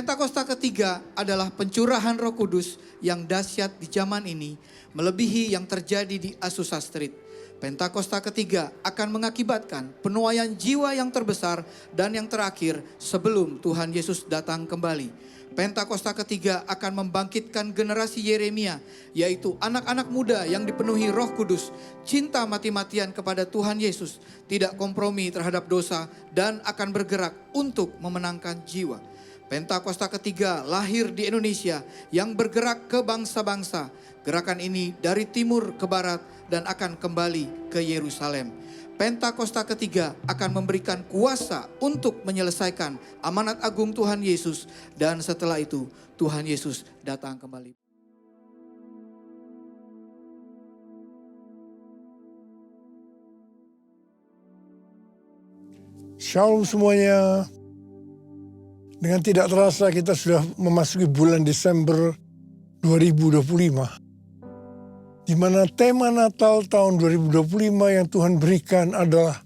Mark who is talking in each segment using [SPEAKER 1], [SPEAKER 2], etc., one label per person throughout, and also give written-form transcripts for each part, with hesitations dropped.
[SPEAKER 1] Pentakosta ketiga adalah pencurahan Roh Kudus yang dahsyat di zaman ini, melebihi yang terjadi di Azusa Street. Pentakosta ketiga akan mengakibatkan penuaian jiwa yang terbesar dan yang terakhir sebelum Tuhan Yesus datang kembali. Pentakosta ketiga akan membangkitkan generasi Yeremia, yaitu anak-anak muda yang dipenuhi Roh Kudus, cinta mati-matian kepada Tuhan Yesus, tidak kompromi terhadap dosa, dan akan bergerak untuk memenangkan jiwa. Pentakosta ketiga lahir di Indonesia yang bergerak ke bangsa-bangsa. Gerakan ini dari timur ke barat dan akan kembali ke Yerusalem. Pentakosta ketiga akan memberikan kuasa untuk menyelesaikan amanat agung Tuhan Yesus, dan setelah itu Tuhan Yesus datang kembali.
[SPEAKER 2] Shalom semuanya. Dengan tidak terasa kita sudah memasuki bulan Desember 2025. Di mana tema Natal tahun 2025 yang Tuhan berikan adalah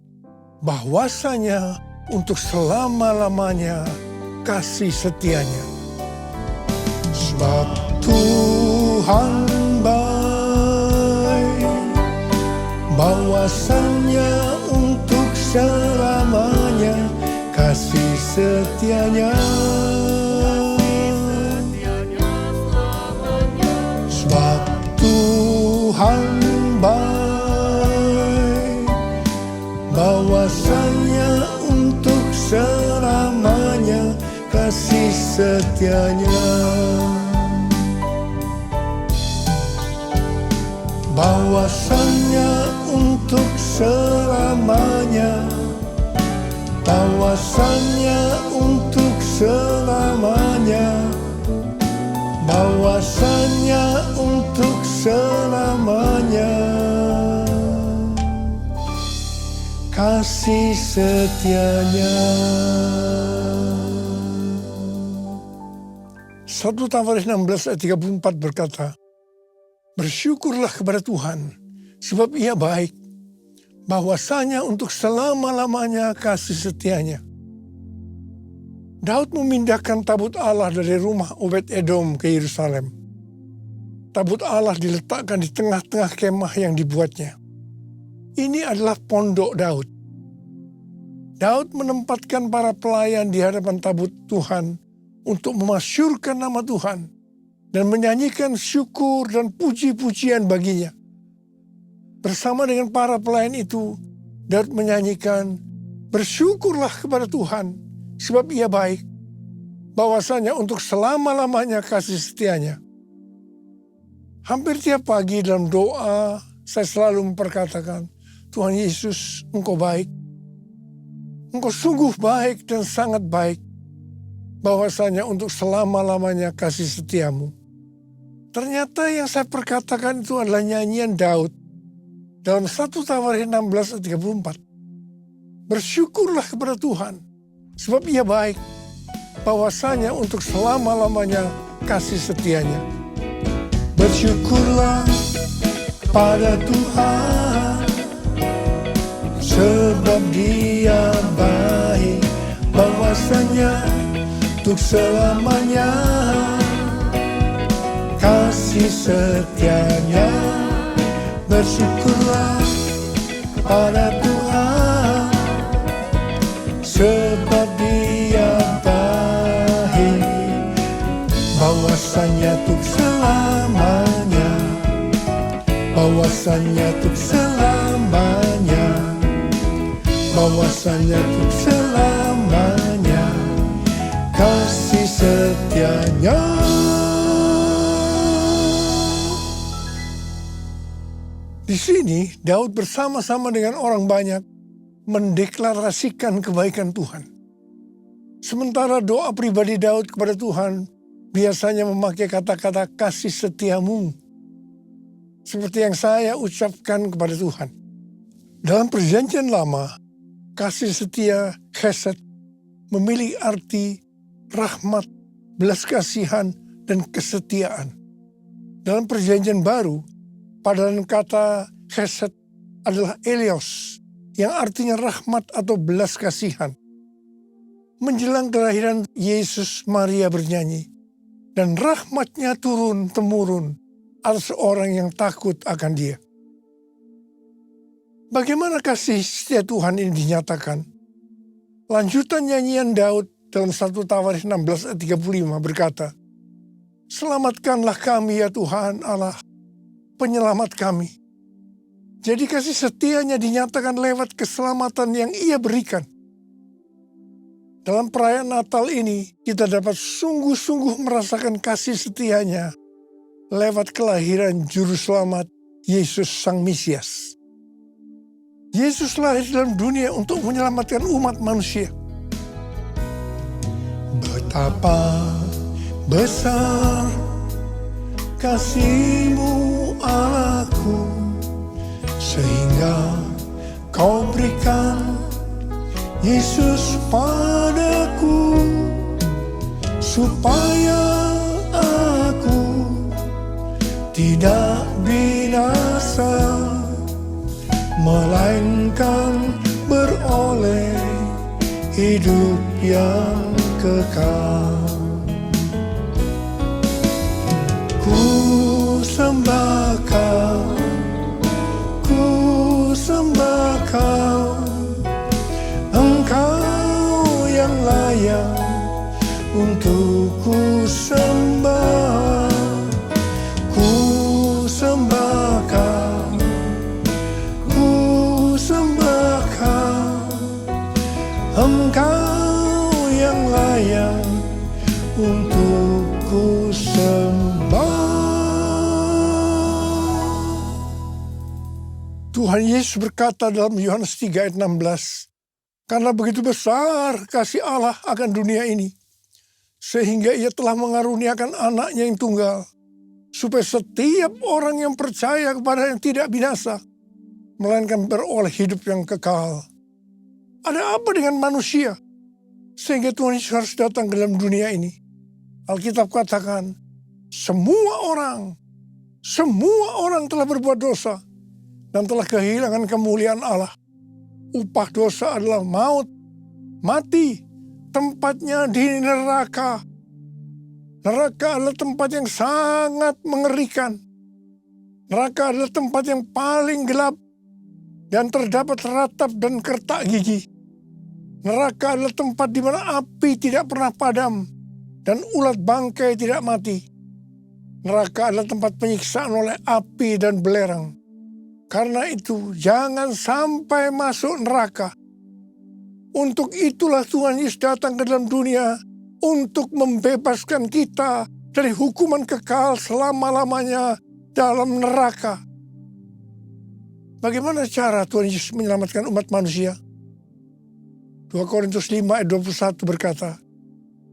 [SPEAKER 2] bahwasanya untuk selama-lamanya kasih setianya. Sebab Tuhan baik, bahwasanya untuk selamanya kasih setianya. Sebab Tuhan baik, bahwasanya untuk selamanya kasih setianya. Bahwasanya untuk selamanya, bahwasanya untuk selamanya, bahwasanya untuk selamanya kasih setianya. 1 Tawaris 16 ayat 34 berkata, bersyukurlah kepada Tuhan sebab Ia baik, bahwasanya untuk selama-lamanya kasih setianya. Daud memindahkan tabut Allah dari rumah Obed-Edom ke Yerusalem. Tabut Allah diletakkan di tengah-tengah kemah yang dibuatnya. Ini adalah pondok Daud. Daud menempatkan para pelayan di hadapan tabut Tuhan untuk memasyurkan nama Tuhan dan menyanyikan syukur dan puji-pujian baginya. Bersama dengan para pelayan itu, Daud menyanyikan, bersyukurlah kepada Tuhan sebab Ia baik, bahwasanya untuk selama-lamanya kasih setianya. Hampir tiap pagi dalam doa, saya selalu memperkatakan, Tuhan Yesus, Engkau baik. Engkau sungguh baik dan sangat baik, bahwasanya untuk selama-lamanya kasih setiamu. Ternyata yang saya perkatakan itu adalah nyanyian Daud dalam 1 Tawaris 16 ayat 34. Bersyukurlah kepada Tuhan, sebab Ia baik, bahwasanya untuk selama-lamanya kasih setianya. Bersyukurlah pada Tuhan, sebab Dia baik, bahwasanya untuk selamanya kasih setianya. Bersyukurlah pada Tuhan, sebab Dia baik, bahwasanya untuk selamanya, bahwasanya untuk selamanya, bahwasanya untuk selamanya kasih setianya. Di sini Daud bersama-sama dengan orang banyak mendeklarasikan kebaikan Tuhan. Sementara doa pribadi Daud kepada Tuhan biasanya memakai kata-kata kasih setiamu, seperti yang saya ucapkan kepada Tuhan. Dalam perjanjian lama, kasih setia chesed memiliki arti rahmat, belas kasihan, dan kesetiaan. Dalam perjanjian baru, padanan kata chesed adalah eleos, yang artinya rahmat atau belas kasihan. Menjelang kelahiran Yesus, Maria bernyanyi, dan rahmat-Nya turun-temurun atas orang yang takut akan Dia. Bagaimana kasih setia Tuhan ini dinyatakan? Lanjutan nyanyian Daud dalam 1 Tawarikh 16 ayat 35 berkata, "Selamatkanlah kami ya Tuhan Allah, penyelamat kami." Jadi kasih setianya dinyatakan lewat keselamatan yang Ia berikan. Dalam perayaan Natal ini, kita dapat sungguh-sungguh merasakan kasih setianya lewat kelahiran Juru Selamat Yesus Sang Mesias. Yesus lahir dalam dunia untuk menyelamatkan umat manusia. Betapa besar kasih-Mu Allahku, sehingga Kau berikan Yesus padaku, supaya aku tidak binasa, melainkan beroleh hidup yang kekal. Ku sembah Kau, ku sembah Kau, Engkau yang layak untuk ku sembah. Ku sembah Kau, ku sembah Kau, Engkau yang layak untuk ku sembah. Tuhan Yesus berkata dalam Yohanes 3 ayat 16, "Karena begitu besar kasih Allah akan dunia ini, sehingga Ia telah mengaruniakan anaknya yang tunggal, supaya setiap orang yang percaya kepada yang tidak binasa, melainkan beroleh hidup yang kekal." Ada apa dengan manusia sehingga Tuhan Yesus harus datang ke dalam dunia ini? Alkitab katakan, semua orang telah berbuat dosa dan telah kehilangan kemuliaan Allah. Upah dosa adalah maut, mati, tempatnya di neraka. Neraka adalah tempat yang sangat mengerikan. Neraka adalah tempat yang paling gelap dan terdapat ratap dan kertak gigi. Neraka adalah tempat di mana api tidak pernah padam dan ulat bangkai tidak mati. Neraka adalah tempat penyiksaan oleh api dan belerang. Karena itu, jangan sampai masuk neraka. Untuk itulah Tuhan Yesus datang ke dalam dunia untuk membebaskan kita dari hukuman kekal selama-lamanya dalam neraka. Bagaimana cara Tuhan Yesus menyelamatkan umat manusia? 2 Korintus 5 ayat 21 berkata,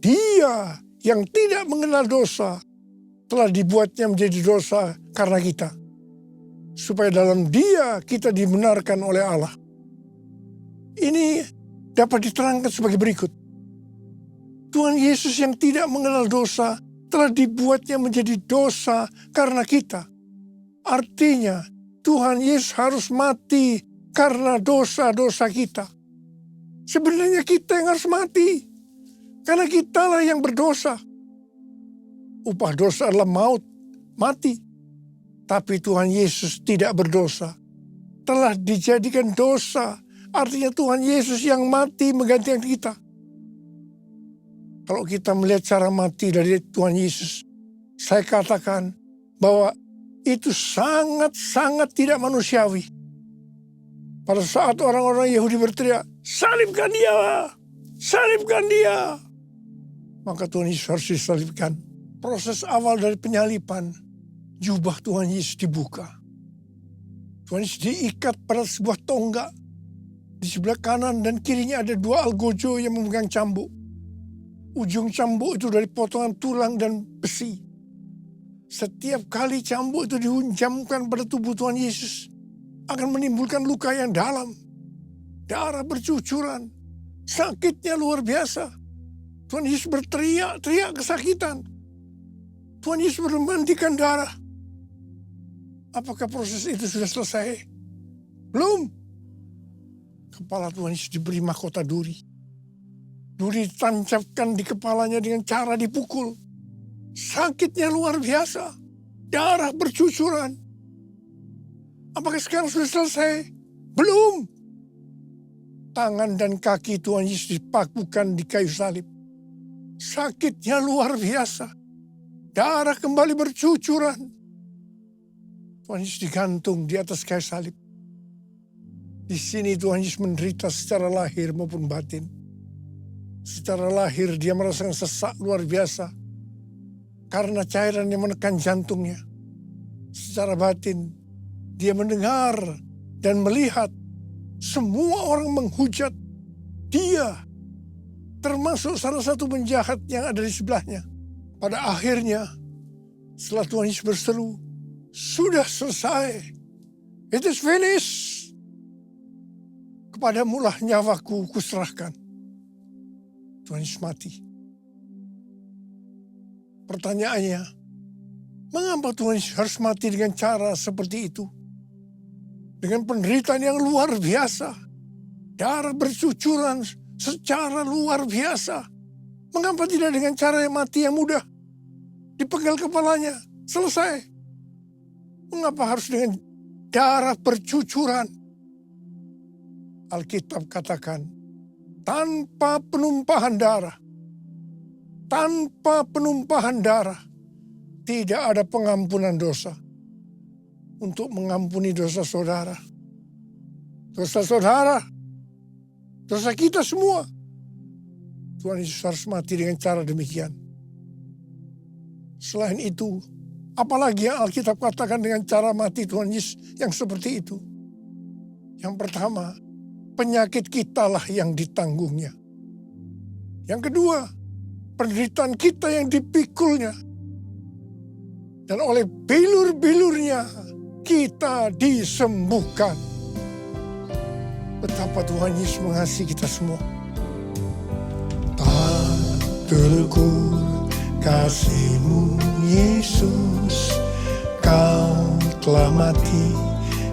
[SPEAKER 2] "Dia yang tidak mengenal dosa telah dibuatnya menjadi dosa karena kita, supaya dalam Dia kita dibenarkan oleh Allah." Ini dapat diterangkan sebagai berikut. Tuhan Yesus yang tidak mengenal dosa telah dibuatnya menjadi dosa karena kita. Artinya, Tuhan Yesus harus mati karena dosa-dosa kita. Sebenarnya kita yang harus mati, karena kitalah yang berdosa. Upah dosa adalah maut, mati. Tapi Tuhan Yesus tidak berdosa, telah dijadikan dosa. Artinya Tuhan Yesus yang mati menggantikan kita. Kalau kita melihat cara mati dari Tuhan Yesus, saya katakan bahwa itu sangat-sangat tidak manusiawi. Pada saat orang-orang Yahudi berteriak, "Salibkan dia! Salibkan dia!" Maka Tuhan Yesus harus disalibkan. Proses awal dari penyalipan, jubah Tuhan Yesus dibuka. Tuhan Yesus diikat pada sebuah tonggak. Di sebelah kanan dan kirinya ada 2 algojo yang memegang cambuk. Ujung cambuk itu dari potongan tulang dan besi. Setiap kali cambuk itu dihunjamkan pada tubuh Tuhan Yesus, akan menimbulkan luka yang dalam. Darah bercucuran. Sakitnya luar biasa. Tuhan Yesus berteriak-teriak kesakitan. Tuhan Yesus memandikan darah. Apakah proses itu sudah selesai? Belum. Kepala Tuhan Yesus diberi mahkota duri. Duri ditancapkan di kepalanya dengan cara dipukul. Sakitnya luar biasa. Darah bercucuran. Apakah sekarang sudah selesai? Belum. Tangan dan kaki Tuhan Yesus dipakukan di kayu salib. Sakitnya luar biasa. Darah kembali bercucuran. Tuhan Yesus digantung di atas kayu salib. Di sini Tuhan Yesus menderita secara lahir maupun batin. Secara lahir dia merasakan sesak luar biasa karena cairan yang menekan jantungnya. Secara batin dia mendengar dan melihat semua orang menghujat dia, termasuk salah satu penjahat yang ada di sebelahnya. Pada akhirnya setelah Tuhan Yesus berseru, "Sudah selesai. It is finished. Kepadamulah nyawaku kuserahkan." Tuhan Yesus mati. Pertanyaannya, mengapa Tuhan Yesus harus mati dengan cara seperti itu? Dengan penderitaan yang luar biasa. Darah bercucuran secara luar biasa. Mengapa tidak dengan cara yang mati yang mudah? Dipenggal kepalanya, selesai. Mengapa harus dengan darah bercucuran? Alkitab katakan, tanpa penumpahan darah, tidak ada pengampunan dosa. Untuk mengampuni dosa saudara, dosa kita semua, Tuhan Yesus harus mati dengan cara demikian. Selain itu, apalagi yang Alkitab katakan dengan cara mati Tuhan Yesus yang seperti itu? Yang pertama, penyakit kitalah yang ditanggungnya. Yang kedua, penderitaan kita yang dipikulnya. Dan oleh bilur-bilurnya kita disembuhkan. Betapa Tuhan Yesus mengasihi kita semua. Tak terukur kasih-Mu Yesus, Kau telah mati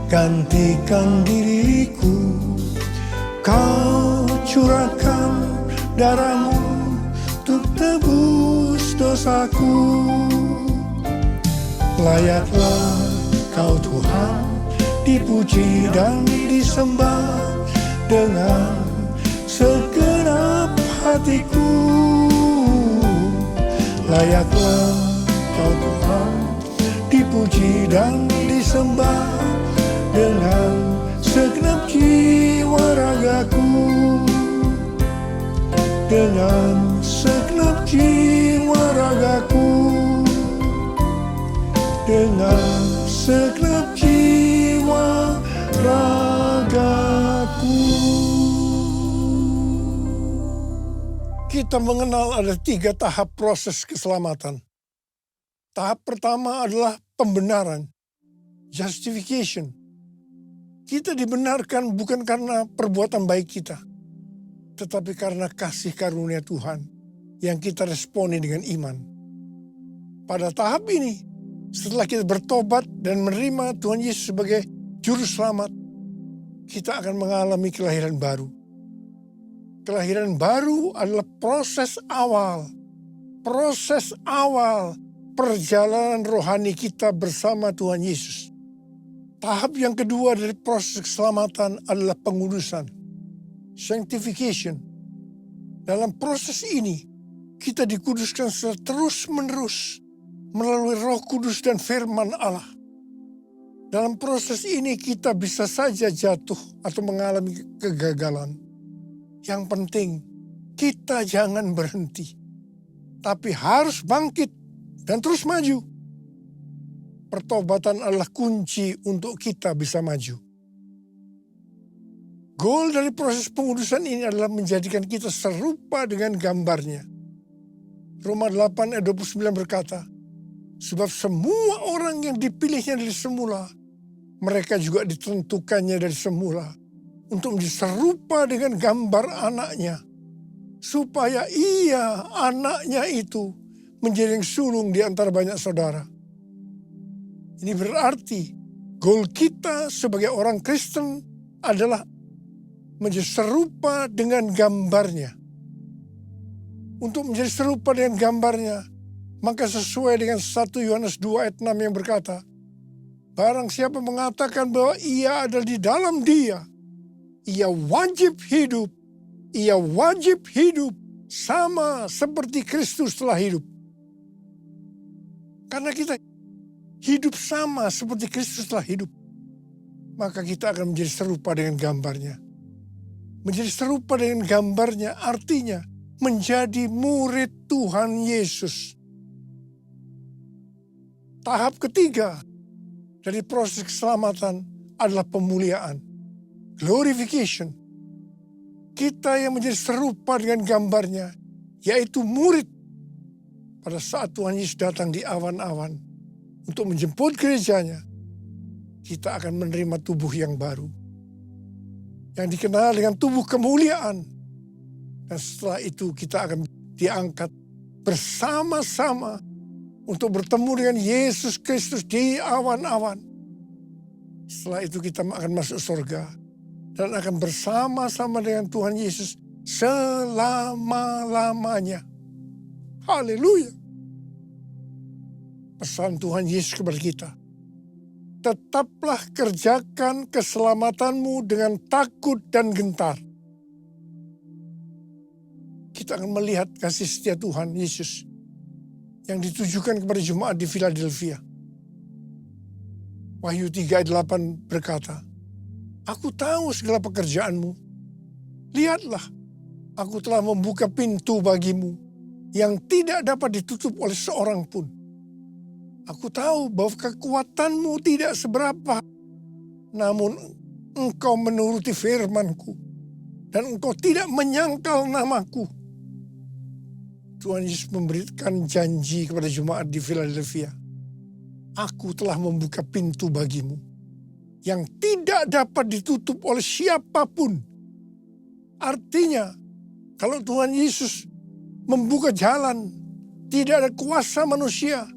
[SPEAKER 2] gantikan diriku. Kau curahkan darah-Mu untuk tebus dosaku. Layaklah Kau Tuhan dipuji dan disembah dengan segenap hatiku. Layaklah Kau Tuhan dipuji dan disembah dengan segenap jiwa ragaku. Dengan segenap jiwa ragaku. Dengan segenap jiwa ragaku. Kita mengenal ada 3 tahap proses keselamatan. Tahap pertama adalah pembenaran, justification. Kita dibenarkan bukan karena perbuatan baik kita, tetapi karena kasih karunia Tuhan yang kita responi dengan iman. Pada tahap ini, setelah kita bertobat dan menerima Tuhan Yesus sebagai Juru Selamat, kita akan mengalami kelahiran baru. Kelahiran baru adalah proses awal perjalanan rohani kita bersama Tuhan Yesus. Tahap yang kedua dari proses keselamatan adalah pengudusan, sanctification. Dalam proses ini, kita dikuduskan secara terus-menerus melalui Roh Kudus dan firman Allah. Dalam proses ini kita bisa saja jatuh atau mengalami kegagalan. Yang penting kita jangan berhenti, tapi harus bangkit dan terus maju. Pertobatan adalah kunci untuk kita bisa maju. Goal dari proses pengudusan ini adalah menjadikan kita serupa dengan gambarnya. Roma 8 ayat 29 berkata, sebab semua orang yang dipilihnya dari semula, mereka juga ditentukannya dari semula untuk menjadi serupa dengan gambar anaknya, supaya ia, anaknya itu, menjadi yang sulung di antara banyak saudara. Ini berarti goal kita sebagai orang Kristen adalah menjadi serupa dengan gambarnya. untuk menjadi serupa dengan gambarnya. Maka sesuai dengan 1 Yohanes 2 ayat 6 yang berkata, barang siapa mengatakan bahwa ia ada di dalam dia, ia wajib hidup sama seperti Kristus telah hidup. Karena kita hidup sama seperti Kristus telah hidup, maka kita akan menjadi serupa dengan gambarnya. Menjadi serupa dengan gambarnya artinya menjadi murid Tuhan Yesus. Tahap ketiga dari proses keselamatan adalah pemuliaan, glorification. Kita yang menjadi serupa dengan gambarnya, yaitu murid. Pada saat Tuhan Yesus datang di awan-awan untuk menjemput gerejanya, kita akan menerima tubuh yang baru, yang dikenal dengan tubuh kemuliaan. Dan setelah itu kita akan diangkat bersama-sama untuk bertemu dengan Yesus Kristus di awan-awan. Setelah itu kita akan masuk surga dan akan bersama-sama dengan Tuhan Yesus selama-lamanya. Haleluya. Pesan Tuhan Yesus kepada kita, tetaplah kerjakan keselamatanmu dengan takut dan gentar. Kita akan melihat kasih setia Tuhan Yesus yang ditujukan kepada jemaat di Philadelphia. Wahyu 3 ayat 8 berkata, aku tahu segala pekerjaanmu. Lihatlah, aku telah membuka pintu bagimu yang tidak dapat ditutup oleh seorang pun. Aku tahu bahwa kekuatanmu tidak seberapa, namun engkau menuruti firman-Ku dan engkau tidak menyangkal namaku. Tuhan Yesus memberikan janji kepada jemaat di Philadelphia. Aku telah membuka pintu bagimu yang tidak dapat ditutup oleh siapapun. Artinya, kalau Tuhan Yesus membuka jalan, tidak ada kuasa manusia,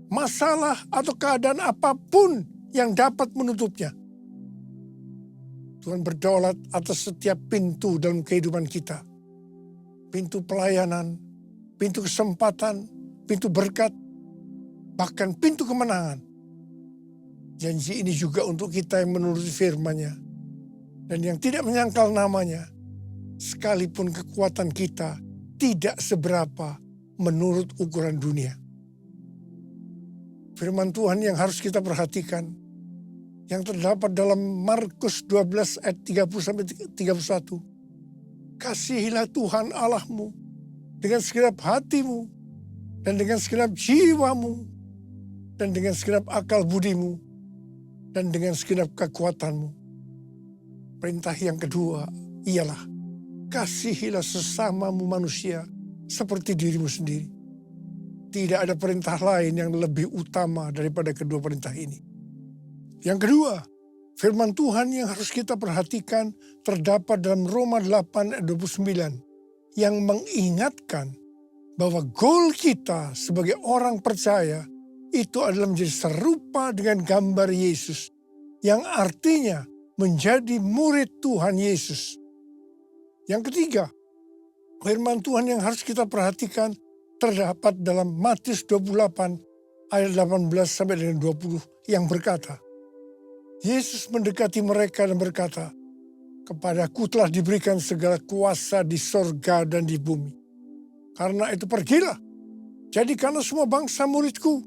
[SPEAKER 2] masalah atau keadaan apapun yang dapat menutupnya. Tuhan berdaulat atas setiap pintu dalam kehidupan kita. Pintu pelayanan, pintu kesempatan, pintu berkat, bahkan pintu kemenangan. Janji ini juga untuk kita yang menuruti firman-Nya dan yang tidak menyangkal namanya, sekalipun kekuatan kita tidak seberapa menurut ukuran dunia. Firman Tuhan yang harus kita perhatikan, yang terdapat dalam Markus 12 ayat 30-31. Kasihilah Tuhan Allahmu dengan segenap hatimu, dan dengan segenap jiwamu, dan dengan segenap akal budimu, dan dengan segenap kekuatanmu. Perintah yang kedua ialah, kasihilah sesamamu manusia seperti dirimu sendiri. Tidak ada perintah lain yang lebih utama daripada kedua perintah ini. Yang kedua, firman Tuhan yang harus kita perhatikan terdapat dalam Roma 8 ayat 29 yang mengingatkan bahwa goal kita sebagai orang percaya itu adalah menjadi serupa dengan gambar Yesus, yang artinya menjadi murid Tuhan Yesus. Yang ketiga, firman Tuhan yang harus kita perhatikan terdapat dalam Matius 28 ayat 18 sampai dengan 20 yang berkata, Yesus mendekati mereka dan berkata, kepadaku telah diberikan segala kuasa di sorga dan di bumi. Karena itu pergilah, jadikanlah semua bangsa muridku,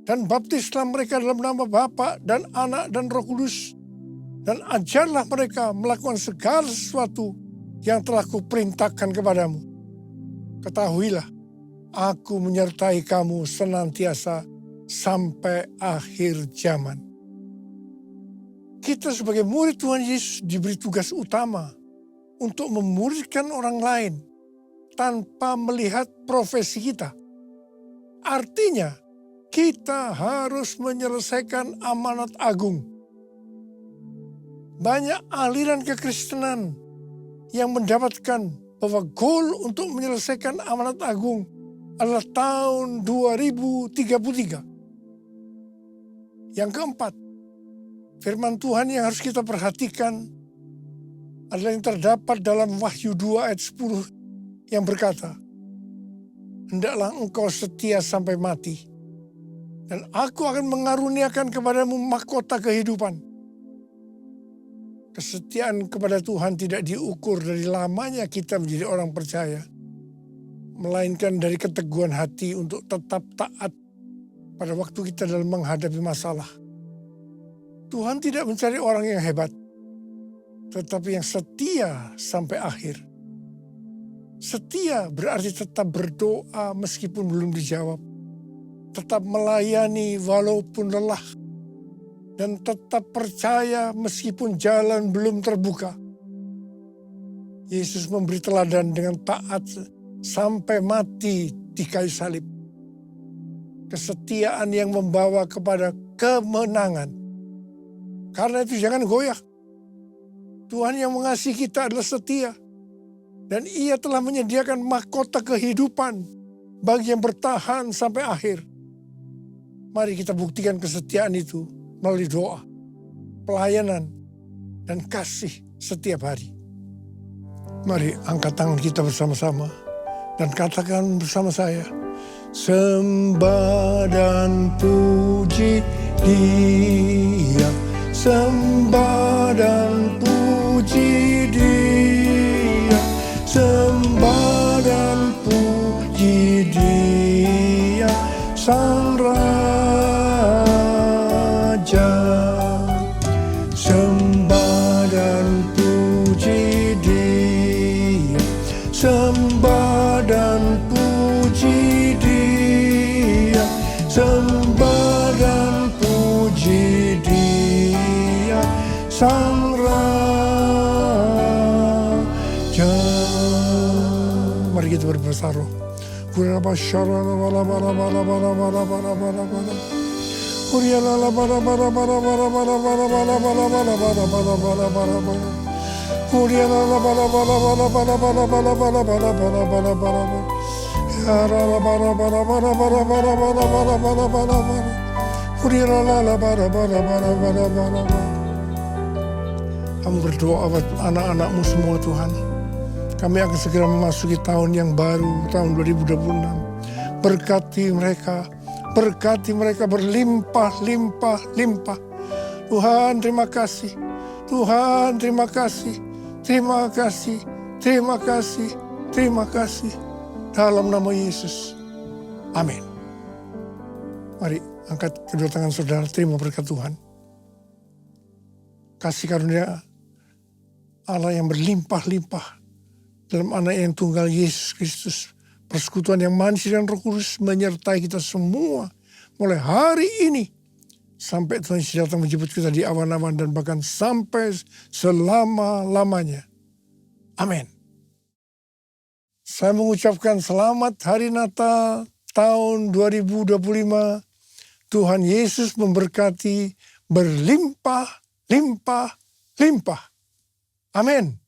[SPEAKER 2] dan baptislah mereka dalam nama Bapa dan Anak dan Roh Kudus, dan ajarlah mereka melakukan segala sesuatu yang telah kuperintahkan kepadamu. Ketahuilah, aku menyertai kamu senantiasa sampai akhir zaman. Kita sebagai murid Tuhan Yesus diberi tugas utama untuk memuridkan orang lain tanpa melihat profesi kita. Artinya, kita harus menyelesaikan amanat agung. Banyak aliran kekristenan yang mendapatkan bahwa goal untuk menyelesaikan amanat agung adalah tahun 2033. Yang keempat, firman Tuhan yang harus kita perhatikan adalah yang terdapat dalam Wahyu 2 ayat 10 yang berkata, hendaklah engkau setia sampai mati. Dan aku akan mengaruniakan kepadamu mahkota kehidupan. Kesetiaan kepada Tuhan tidak diukur dari lamanya kita menjadi orang percaya, melainkan dari keteguhan hati untuk tetap taat pada waktu kita dalam menghadapi masalah. Tuhan tidak mencari orang yang hebat, tetapi yang setia sampai akhir. Setia berarti tetap berdoa meskipun belum dijawab, tetap melayani walaupun lelah, dan tetap percaya meskipun jalan belum terbuka. Yesus memberi teladan dengan taat sampai mati di kayu salib. Kesetiaan yang membawa kepada kemenangan. Karena itu jangan goyah. Tuhan yang mengasihi kita adalah setia. Dan Ia telah menyediakan mahkota kehidupan bagi yang bertahan sampai akhir. Mari kita buktikan kesetiaan itu melalui doa, pelayanan, dan kasih setiap hari. Mari angkat tangan kita bersama-sama dan katakan bersama saya, sembah dan puji Dia, sembah dan puji Dia, sembah dan puji Dia, Sang Raja. Sembah dan puji Dia, sembah dan puji Dia, sembah dan puji Dia, Sang Raja. Mari kita berbersatu. Kamu berdoa buat anak-anakmu semua Tuhan. Kami akan segera memasuki tahun yang baru, tahun 2026. Berkati mereka berlimpah-limpah-limpah. Tuhan terima kasih, Tuhan terima kasih, terima kasih, terima kasih, terima kasih. Dalam nama Yesus, amin. Mari angkat kedua tangan saudara, terima berkat Tuhan. Kasih karunia Allah yang berlimpah-limpah dalam anak yang tunggal Yesus Kristus. Persekutuan yang manis dan Roh Kudus menyertai kita semua mulai hari ini sampai Tuhan Yesus datang menjemput kita di awan-awan dan bahkan sampai selama-lamanya. Amin. Saya mengucapkan selamat Hari Natal tahun 2025. Tuhan Yesus memberkati berlimpah-limpah-limpah. Amin.